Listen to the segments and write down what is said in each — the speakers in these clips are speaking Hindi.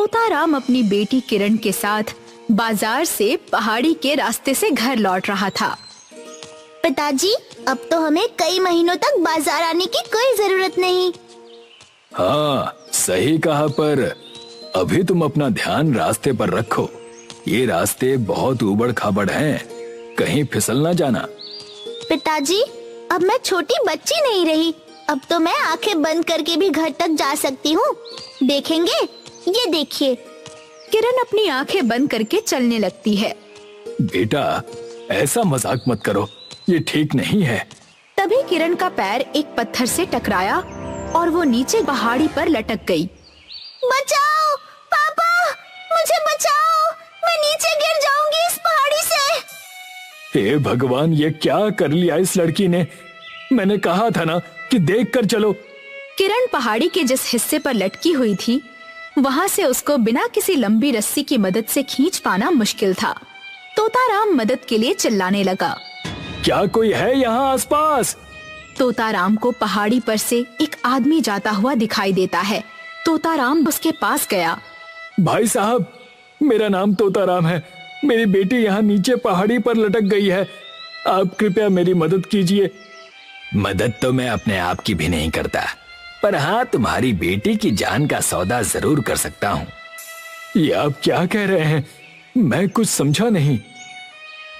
तोताराम अपनी बेटी किरण के साथ बाजार से पहाड़ी के रास्ते से घर लौट रहा था। पिताजी, अब तो हमें कई महीनों तक बाजार आने की कोई जरूरत नहीं। हाँ, सही कहा, पर अभी तुम अपना ध्यान रास्ते पर रखो। ये रास्ते बहुत ऊबड़ खाबड़ हैं, कहीं फिसल ना जाना। पिताजी, अब मैं छोटी बच्ची नहीं रही। अब तो मैं आंखें बंद करके भी घर तक जा सकती हूँ। देखेंगे? ये देखिए। किरण अपनी आंखें बंद करके चलने लगती है। बेटा, ऐसा मजाक मत करो, ये ठीक नहीं है। तभी किरण का पैर एक पत्थर से टकराया और वो नीचे पहाड़ी पर लटक गई। बचाओ पापा, मुझे बचाओ, मैं नीचे गिर जाऊंगी इस पहाड़ी से। हे भगवान, ये क्या कर लिया इस लड़की ने। मैंने कहा था ना कि देख कर चलो। किरण पहाड़ी के जिस हिस्से पर लटकी हुई थी, वहाँ से उसको बिना किसी लंबी रस्सी की मदद से खींच पाना मुश्किल था। तोताराम मदद के लिए चिल्लाने लगा। क्या कोई है यहाँ आसपास? तोताराम को पहाड़ी पर से एक आदमी जाता हुआ दिखाई देता है। तोताराम उसके पास गया। भाई साहब, मेरा नाम तोताराम है। मेरी बेटी यहाँ नीचे पहाड़ी पर लटक गई है। आप कृपया मेरी मदद कीजिए। मदद तो मैं अपने आप की भी नहीं करता, पर हाँ, तुम्हारी बेटी की जान का सौदा जरूर कर सकता हूँ। ये आप क्या कह रहे हैं? मैं कुछ समझा नहीं।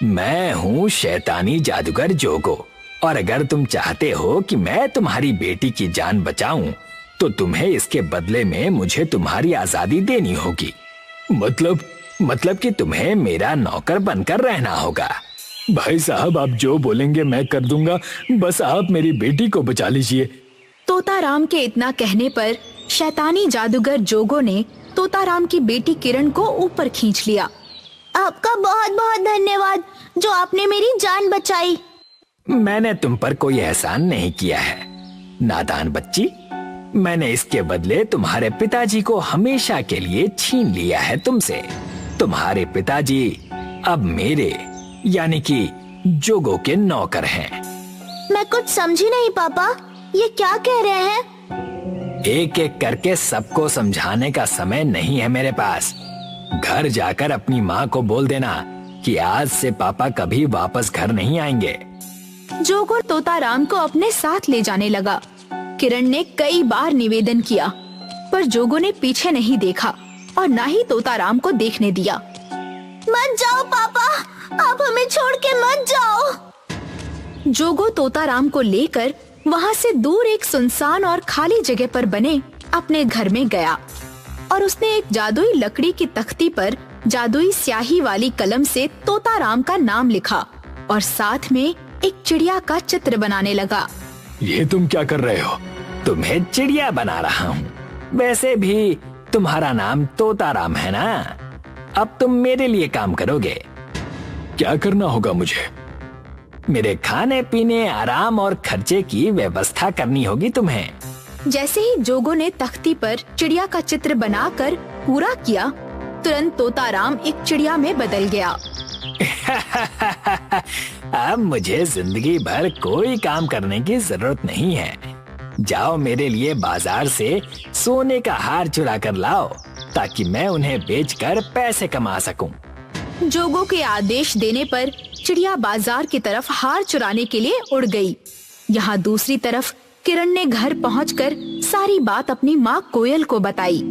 मैं हूँ शैतानी जादूगर जोगो, और अगर तुम चाहते हो कि मैं तुम्हारी बेटी की जान बचाऊं, तो तुम्हें इसके बदले में मुझे तुम्हारी आजादी देनी होगी। मतलब कि तुम्हें मेरा नौकर बनकर रहना होगा। भाई साहब, आप जो बोलेंगे मैं कर दूंगा, बस आप मेरी बेटी को बचा लीजिए। तोताराम के इतना कहने पर शैतानी जादूगर जोगो ने तोताराम की बेटी किरण को ऊपर खींच लिया। आपका बहुत बहुत धन्यवाद, जो आपने मेरी जान बचाई। मैंने तुम पर कोई एहसान नहीं किया है, नादान बच्ची। मैंने इसके बदले तुम्हारे पिताजी को हमेशा के लिए छीन लिया है तुमसे। तुम्हारे पिताजी अब मेरे यानी कि जोगो के नौकर हैं। मैं कुछ समझी नहीं पापा, ये क्या कह रहे हैं? एक एक करके सबको समझाने का समय नहीं है मेरे पास। घर जाकर अपनी माँ को बोल देना कि आज से पापा कभी वापस घर नहीं आएंगे। जोगो तोताराम को अपने साथ ले जाने लगा। किरण ने कई बार निवेदन किया, पर जोगो ने पीछे नहीं देखा और न ही तोताराम को देखने दिया। मत जाओ पापा, आप हमें छोड़ के मत जाओ। जोगो तोताराम को लेकर वहाँ से दूर एक सुनसान और खाली जगह पर बने अपने घर में गया और उसने एक जादुई लकड़ी की तख्ती पर जादुई स्याही वाली कलम से तोताराम का नाम लिखा और साथ में एक चिड़िया का चित्र बनाने लगा। ये तुम क्या कर रहे हो? तुम्हें चिड़िया बना रहा हूँ। वैसे भी तुम्हारा नाम तोताराम है ना। अब तुम मेरे लिए काम करोगे। क्या करना होगा मुझे? मेरे खाने पीने, आराम और खर्चे की व्यवस्था करनी होगी तुम्हें। जैसे ही जोगो ने तख्ती पर चिड़िया का चित्र बनाकर पूरा किया, तुरंत तोताराम एक चिड़िया में बदल गया। अब मुझे जिंदगी भर कोई काम करने की जरूरत नहीं है। जाओ, मेरे लिए बाजार से सोने का हार चुरा कर लाओ, ताकि मैं उन्हें बेचकर पैसे कमा सकूं। जोगो के आदेश देने पर चिड़िया बाजार की तरफ हार चुराने के लिए उड़ गई। यहाँ दूसरी तरफ किरण ने घर पहुंचकर सारी बात अपनी माँ कोयल को बताई।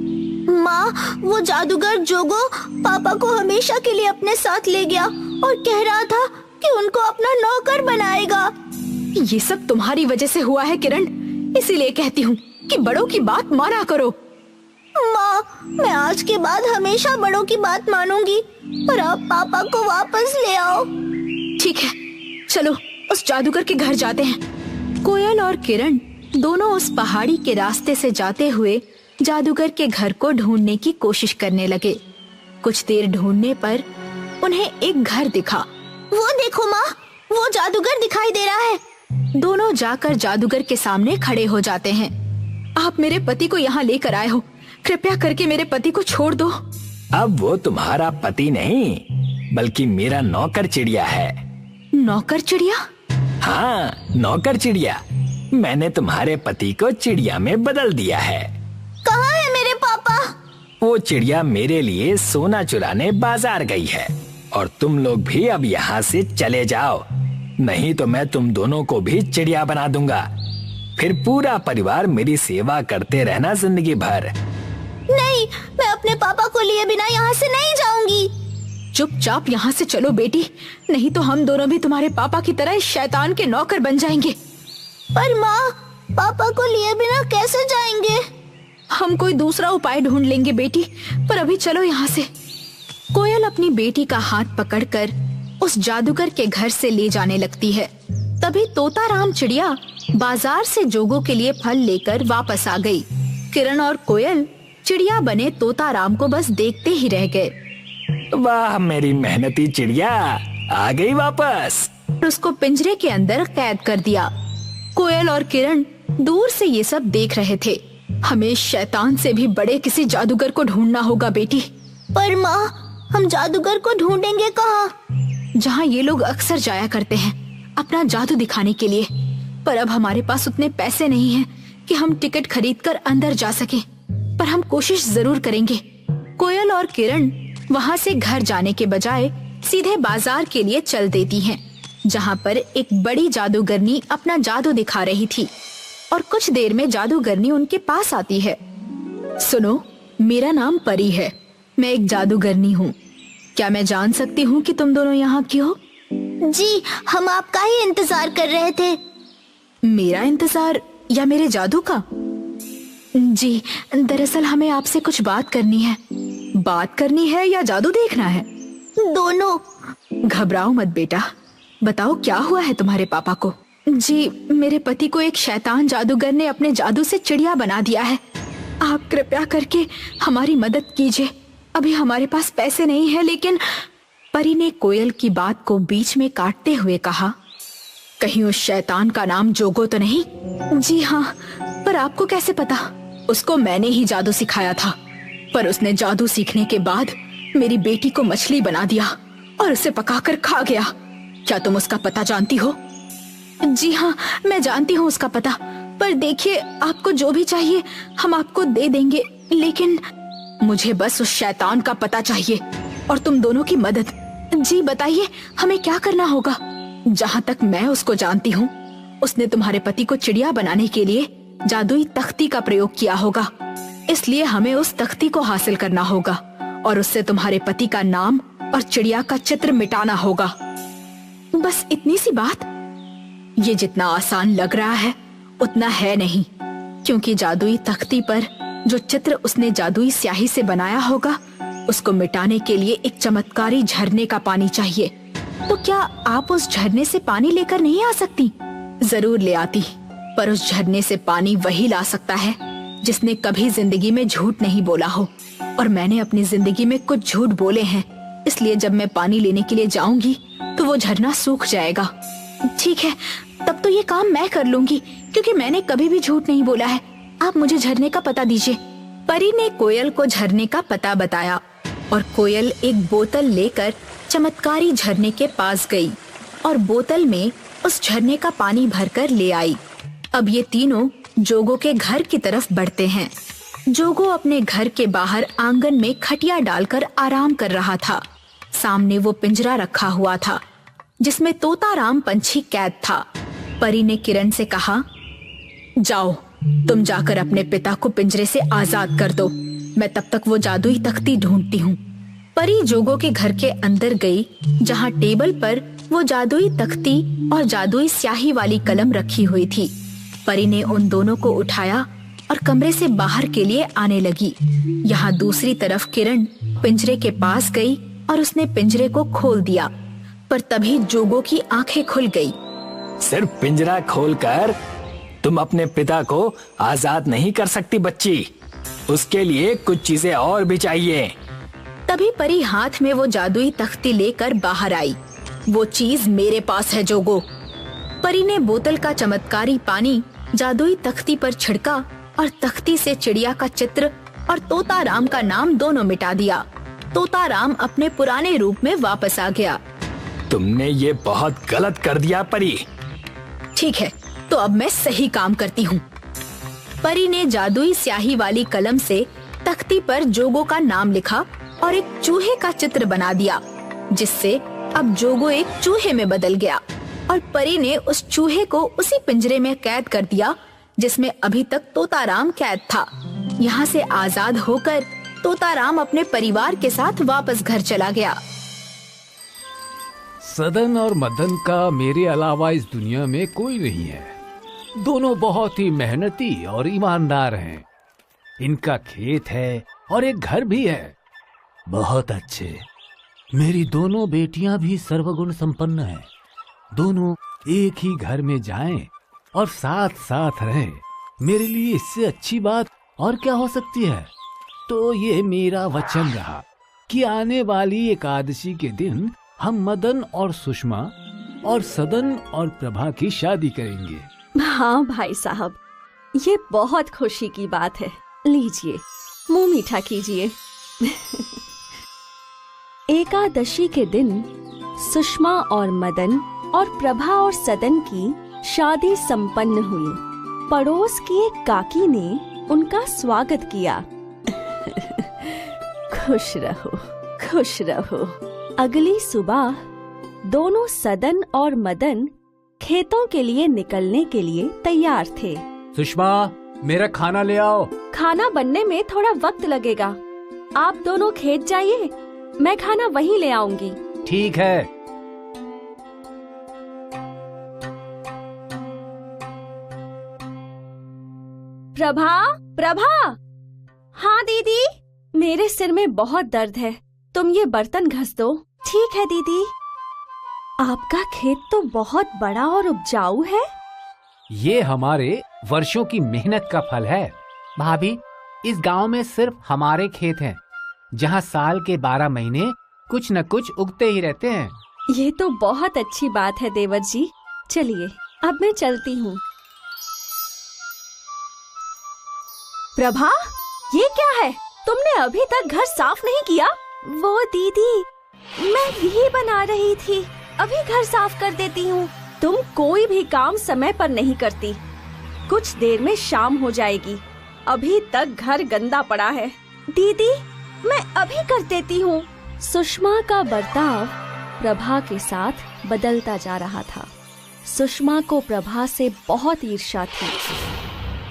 माँ, वो जादूगर जोगो पापा को हमेशा के लिए अपने साथ ले गया और कह रहा था कि उनको अपना नौकर बनाएगा। ये सब तुम्हारी वजह से हुआ है किरण, इसीलिए कहती हूँ कि बड़ों की बात माना करो। माँ, मैं आज के बाद हमेशा बड़ों की बात मानूंगी, पर आप पापा को वापस ले आओ। ठीक है, चलो उस जादूगर के घर जाते हैं। कोयल और किरण दोनों उस पहाड़ी के रास्ते से जाते हुए जादूगर के घर को ढूंढने की कोशिश करने लगे। कुछ देर ढूंढने पर उन्हें एक घर दिखा। वो देखो माँ, वो जादूगर दिखाई दे रहा है। दोनों जाकर जादूगर के सामने खड़े हो जाते हैं। आप मेरे पति को यहाँ लेकर आए हो, कृपया करके मेरे पति को छोड़ दो। अब वो तुम्हारा पति नहीं, बल्कि मेरा नौकर चिड़िया है। नौकर चिड़िया? हाँ, नौकर चिड़िया। मैंने तुम्हारे पति को चिड़िया में बदल दिया है। कहाँ है मेरे पापा? वो चिड़िया मेरे लिए सोना चुराने बाजार गई है और तुम लोग भी अब यहाँ से चले जाओ, नहीं तो मैं तुम दोनों को भी चिड़िया बना दूंगा। फिर पूरा परिवार मेरी सेवा करते रहना जिंदगी भर। नहीं, मैं अपने पापा को लिए बिना यहाँ से नहीं जाऊंगी। चुपचाप यहाँ से चलो बेटी, नहीं तो हम दोनों भी तुम्हारे पापा की तरह इस शैतान के नौकर बन जाएंगे। पर माँ, पापा को लिए बिना कैसे जाएंगे? हम कोई दूसरा उपाय ढूंढ लेंगे बेटी, पर अभी चलो यहाँ से। कोयल अपनी बेटी का हाथ पकड़कर उस जादूगर के घर से ले जाने लगती है। तभी तोताराम चिड़िया बाजार से जोगों के लिए फल लेकर वापस आ गई। किरण और कोयल चिड़िया बने तोताराम को बस देखते ही रह गए। वाह, मेरी मेहनती चिड़िया आ गई वापस। उसको पिंजरे के अंदर कैद कर दिया। कोयल और किरण दूर से ये सब देख रहे थे। हमें शैतान से भी बड़े किसी जादूगर को ढूंढना होगा बेटी। पर माँ, हम जादूगर को ढूंढेंगे कहाँ? जहाँ ये लोग अक्सर जाया करते हैं अपना जादू दिखाने के लिए, पर अब हमारे पास उतने पैसे नहीं हैं कि हम टिकट खरीदकर अंदर जा सकें, पर हम कोशिश जरूर करेंगे। कोयल और किरण वहाँ से घर जाने के बजाय सीधे बाजार के लिए चल देती हैं, जहाँ पर एक बड़ी जादूगरनी अपना जादू दिखा रही थी। और कुछ देर में जादूगरनी उनके पास आती है। सुनो, मेरा नाम परी है, मैं एक जादूगरनी हूँ। क्या मैं जान सकती हूँ कि तुम दोनों यहाँ क्यों? जी, हम आपका ही इंतजार कर रहे थे। मेरा इंतजार या मेरे जादू का? जी, दरअसल हमें आपसे कुछ बात करनी है। बात करनी है या जादू देखना है? दोनों। घबराओ मत बेटा, बताओ क्या हुआ है तुम्हारे पापा को? जी, मेरे पति को एक शैतान जादूगर ने अपने जादू से चिड़िया बना दिया है। आप कृपया करके हमारी मदद कीजिए। अभी हमारे पास पैसे नहीं है, लेकिन परी ने कोयल की बात को बीच में काटते हुए कहा, कहीं उस शैतान का नाम जोगो तो नहीं? जी हाँ, पर आपको कैसे पता? उसको मैंने ही जादू सिखाया था, पर उसने जादू सीखने के बाद मेरी बेटी को मछली बना दिया और उसे पकाकर खा गया। क्या तुम उसका पता जानती हो? जी हाँ, मैं जानती हूँ उसका पता, पर देखिए, आपको जो भी चाहिए हम आपको दे देंगे, लेकिन मुझे बस उस शैतान का पता चाहिए और तुम दोनों की मदद। जी बताइए, हमें क्या करना होगा? जहाँ तक मैं उसको जानती हूँ, उसने तुम्हारे पति को चिड़िया बनाने के लिए जादुई तख्ती का प्रयोग किया होगा, इसलिए हमें उस तख्ती को हासिल करना होगा और उससे तुम्हारे पति का नाम और चिड़िया का चित्र मिटाना होगा। बस इतनी सी बात? ये जितना आसान लग रहा है उतना है नहीं, क्योंकि जादुई तख्ती पर जो चित्र उसने जादुई स्याही से बनाया होगा, उसको मिटाने के लिए एक चमत्कारी झरने का पानी चाहिए। तो क्या आप उस झरने से पानी लेकर नहीं आ सकती? जरूर ले आती, पर उस झरने से पानी वही ला सकता है जिसने कभी जिंदगी में झूठ नहीं बोला हो, और मैंने अपनी जिंदगी में कुछ झूठ बोले हैं, इसलिए जब मैं पानी लेने के लिए जाऊंगी तो वो झरना सूख जाएगा। ठीक है, तब तो ये काम मैं कर लूंगी, क्योंकि मैंने कभी भी झूठ नहीं बोला है। आप मुझे झरने का पता दीजिए। परी ने कोयल को झरने का पता बताया और कोयल एक बोतल लेकर चमत्कारी झरने के पास गई और बोतल में उस झरने का पानी भरकर ले आई। अब ये तीनों जोगो के घर की तरफ बढ़ते हैं। जोगो अपने घर के बाहर आंगन में खटिया डालकर आराम कर रहा था। सामने वो पिंजरा रखा हुआ था जिसमें तोताराम पंछी कैद था। परी ने किरण से कहा, जाओ तुम जाकर अपने पिता को पिंजरे से आजाद कर दो, मैं तब तक वो जादुई तख्ती ढूंढती हूँ। परी जोगो के घर के अंदर गई, जहाँ टेबल पर वो जादुई तख्ती और जादुई स्याही वाली कलम रखी हुई थी। परी ने उन दोनों को उठाया और कमरे से बाहर के लिए आने लगी। यहाँ दूसरी तरफ किरण पिंजरे के पास गई और उसने पिंजरे को खोल दिया, पर तभी जोगो की आंखें खुल गई। सिर्फ पिंजरा खोलकर तुम अपने पिता को आजाद नहीं कर सकती बच्ची, उसके लिए कुछ चीजें और भी चाहिए। तभी परी हाथ में वो जादुई तख्ती लेकर बाहर आई। वो चीज मेरे पास है जोगो। परी ने बोतल का चमत्कारी पानी जादुई तख्ती पर छिड़का और तख्ती से चिड़िया का चित्र और तोताराम का नाम दोनों मिटा दिया। तोताराम अपने पुराने रूप में वापस आ गया। तुमने ये बहुत गलत कर दिया परी। ठीक है, तो अब मैं सही काम करती हूँ। परी ने जादुई स्याही वाली कलम से तख्ती पर जोगो का नाम लिखा और एक चूहे का चित्र बना दिया, जिससे अब जोगो एक चूहे में बदल गया और परी ने उस चूहे को उसी पिंजरे में कैद कर दिया जिसमें अभी तक तोताराम कैद था। यहाँ से आजाद होकर तोताराम अपने परिवार के साथ वापस घर चला गया। सदन और मदन का मेरे अलावा इस दुनिया में कोई नहीं है। दोनों बहुत ही मेहनती और ईमानदार हैं। इनका खेत है और एक घर भी है। बहुत अच्छे। मेरी दोनों बेटियां भी सर्वगुण संपन्न हैं। दोनों एक ही घर में जाएं और साथ साथ रहें। मेरे लिए इससे अच्छी बात और क्या हो सकती है। तो ये मेरा वचन रहा कि आने वाली एकादशी के दिन हम मदन और सुषमा और सदन और प्रभा की शादी करेंगे। हाँ भाई साहब, ये बहुत खुशी की बात है। लीजिए, मुंह मीठा कीजिए। एकादशी के दिन सुषमा और मदन और प्रभा और सदन की शादी संपन्न हुई। पड़ोस की एक काकी ने उनका स्वागत किया। खुश रहो, खुश रहो। अगली सुबह दोनों सदन और मदन खेतों के लिए निकलने के लिए तैयार थे। सुषमा, मेरा खाना ले आओ। खाना बनने में थोड़ा वक्त लगेगा। आप दोनों खेत जाइए, मैं खाना वहीं ले आऊंगी। ठीक है। प्रभा, प्रभा। हाँ दीदी, मेरे सिर में बहुत दर्द है, तुम ये बर्तन घस दो। ठीक है दीदी। आपका खेत तो बहुत बड़ा और उपजाऊ है। ये हमारे वर्षों की मेहनत का फल है। भाभी, इस गांव में सिर्फ हमारे खेत हैं, जहां साल के 12 महीने कुछ न कुछ उगते ही रहते हैं। ये तो बहुत अच्छी बात है देवर जी। चलिए, अब मैं चलती हूँ। प्रभा, ये क्या है? तुमने अभी तक घर साफ नहीं किया? वो दीदी, मैं भी बना रही थी। अभी घर साफ कर देती हूँ। तुम कोई भी काम समय पर नहीं करती। कुछ देर में शाम हो जाएगी, अभी तक घर गंदा पड़ा है। दीदी, मैं अभी कर देती हूँ। सुषमा का बर्ताव प्रभा के साथ बदलता जा रहा था। सुषमा को प्रभा से बहुत ईर्ष्या थी,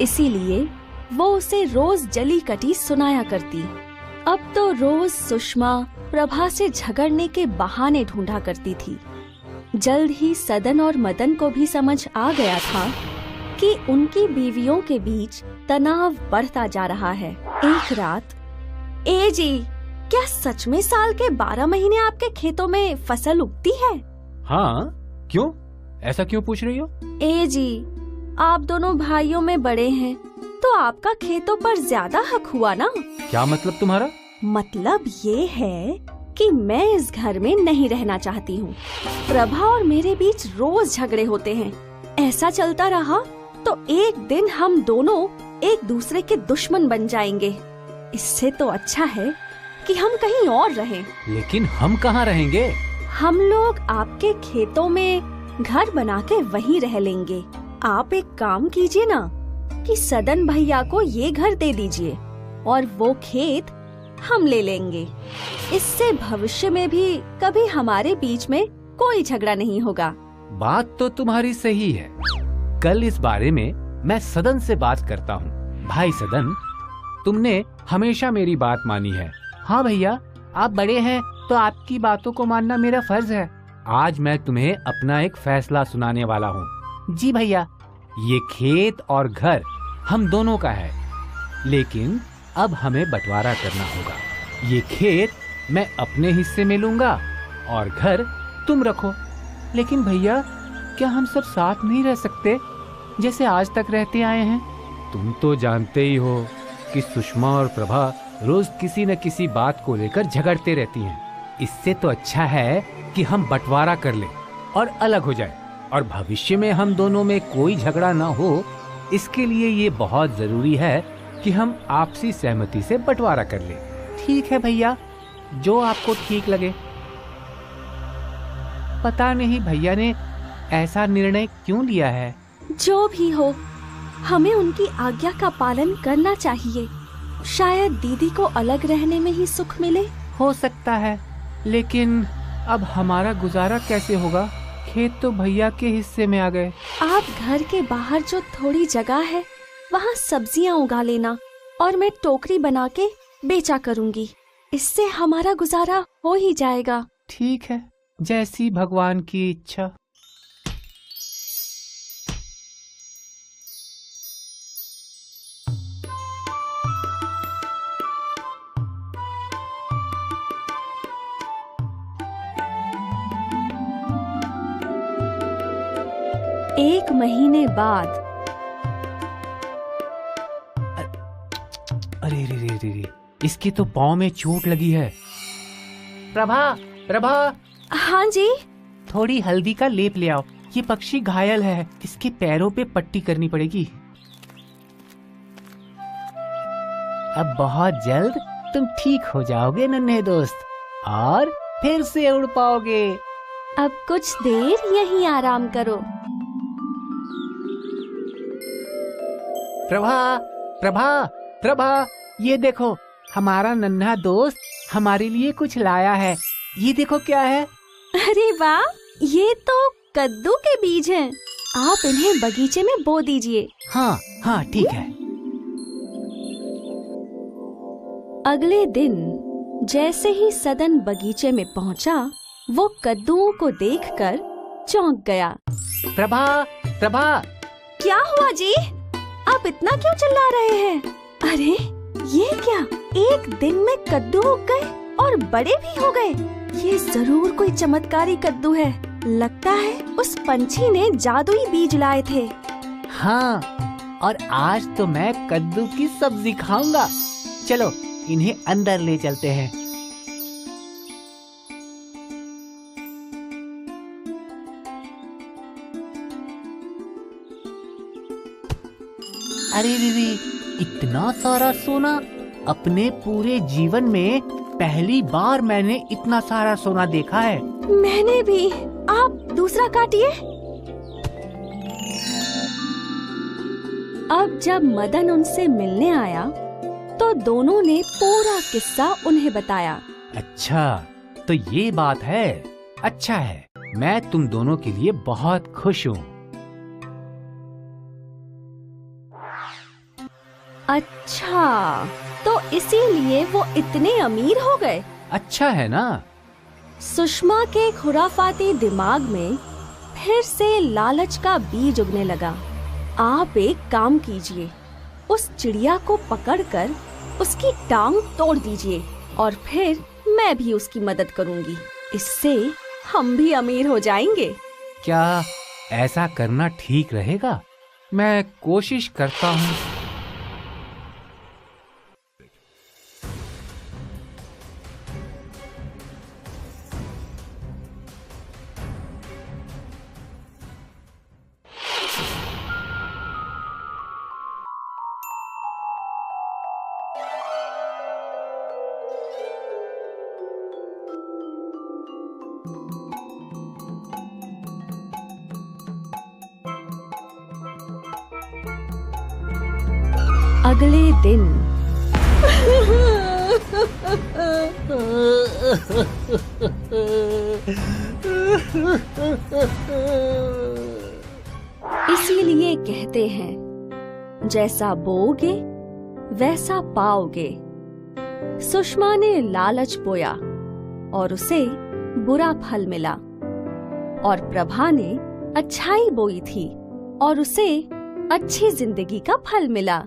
इसीलिए वो उसे रोज जली कटी सुनाया करती। अब तो रोज सुषमा प्रभा से झगड़ने के बहाने ढूंढा करती थी। जल्द ही सदन और मदन को भी समझ आ गया था कि उनकी बीवियों के बीच तनाव बढ़ता जा रहा है। एक रात, ए जी, क्या सच में साल के 12 महीने आपके खेतों में फसल उगती है? हाँ, क्यों? ऐसा क्यों पूछ रही हो? ए जी, आप दोनों भाइयों में बड़े हैं, तो आपका खेतों पर ज्यादा हक हुआ ना? क्या मतलब तुम्हारा? मतलब ये है कि मैं इस घर में नहीं रहना चाहती हूँ। प्रभा और मेरे बीच रोज झगड़े होते हैं। ऐसा चलता रहा तो एक दिन हम दोनों एक दूसरे के दुश्मन बन जाएंगे। इससे तो अच्छा है कि हम कहीं और रहें। लेकिन हम कहाँ रहेंगे? हम लोग आपके खेतों में घर बना के वहीं रह लेंगे। आप एक काम कीजिए ना कि सदन भैया को ये घर दे दीजिए और वो खेत हम ले लेंगे। इससे भविष्य में भी कभी हमारे बीच में कोई झगड़ा नहीं होगा। बात तो तुम्हारी सही है। कल इस बारे में मैं सदन से बात करता हूँ। भाई सदन, तुमने हमेशा मेरी बात मानी है। हाँ भैया, आप बड़े हैं तो आपकी बातों को मानना मेरा फर्ज है। आज मैं तुम्हें अपना एक फैसला सुनाने वाला हूँ। जी भैया। ये खेत और घर हम दोनों का है, लेकिन अब हमें बंटवारा करना होगा। ये खेत मैं अपने हिस्से में लूंगा और घर तुम रखो। लेकिन भैया, क्या हम सब साथ नहीं रह सकते जैसे आज तक रहते आए हैं? तुम तो जानते ही हो कि सुषमा और प्रभा रोज किसी न किसी बात को लेकर झगड़ते रहती हैं। इससे तो अच्छा है कि हम बंटवारा कर लें और अलग हो जाएं, और भविष्य में हम दोनों में कोई झगड़ा ना हो। इसके लिए ये बहुत जरूरी है कि हम आपसी सहमति से बंटवारा कर लें। ठीक है भैया, जो आपको ठीक लगे। पता नहीं भैया ने ऐसा निर्णय क्यों लिया है। जो भी हो, हमें उनकी आज्ञा का पालन करना चाहिए। शायद दीदी को अलग रहने में ही सुख मिले। हो सकता है, लेकिन अब हमारा गुजारा कैसे होगा? खेत तो भैया के हिस्से में आ गए। आप घर के बाहर जो थोड़ी जगह है वहाँ सब्जियाँ उगा लेना और मैं टोकरी बना के बेचा करूँगी। इससे हमारा गुजारा हो ही जाएगा। ठीक है, जैसी भगवान की इच्छा। एक महीने बाद। अरे रे रे रे रे, इसके तो पाँव में चोट लगी है। प्रभा, प्रभा, हाँ जी। थोड़ी हल्दी का लेप ले आओ। ये पक्षी घायल है, इसके पैरों पे पट्टी करनी पड़ेगी। अब बहुत जल्द तुम ठीक हो जाओगे नन्हे दोस्त, और फिर से उड़ पाओगे। अब कुछ देर यहीं आराम करो। प्रभा, प्रभा, प्रभा, ये देखो, हमारा नन्हा दोस्त हमारे लिए कुछ लाया है। ये देखो क्या है। अरे वाह, ये तो कद्दू के बीज हैं। आप इन्हें बगीचे में बो दीजिए। हाँ हाँ, ठीक है। अगले दिन जैसे ही सदन बगीचे में पहुंचा, वो कद्दुओं को देखकर चौंक गया। प्रभा, प्रभा, क्या हुआ जी? आप इतना क्यों चिल्ला रहे हैं? अरे ये क्या, एक दिन में कद्दू उग गए और बड़े भी हो गए। ये जरूर कोई चमत्कारी कद्दू है। लगता है उस पंछी ने जादुई बीज लाए थे। हाँ, और आज तो मैं कद्दू की सब्जी खाऊंगा। चलो इन्हें अंदर ले चलते हैं। अरे दीदी, इतना सारा सोना! अपने पूरे जीवन में पहली बार मैंने इतना सारा सोना देखा है। मैंने भी। आप दूसरा काटिए। अब जब मदन उनसे मिलने आया तो दोनों ने पूरा किस्सा उन्हें बताया। अच्छा, तो ये बात है। अच्छा है, मैं तुम दोनों के लिए बहुत खुश हूँ। अच्छा, तो इसीलिए वो इतने अमीर हो गए। अच्छा है ना? सुषमा के खुराफाती दिमाग में फिर से लालच का बीज उगने लगा। आप एक काम कीजिए, उस चिड़िया को पकड़कर उसकी टांग तोड़ दीजिए और फिर मैं भी उसकी मदद करूंगी। इससे हम भी अमीर हो जाएंगे। क्या ऐसा करना ठीक रहेगा? मैं कोशिश करता हूँ। अगले दिन इसीलिए कहते हैं, जैसा बोओगे वैसा पाओगे। सुषमा ने लालच बोया और उसे बुरा फल मिला, और प्रभा ने अच्छाई बोई थी और उसे अच्छी जिंदगी का फल मिला।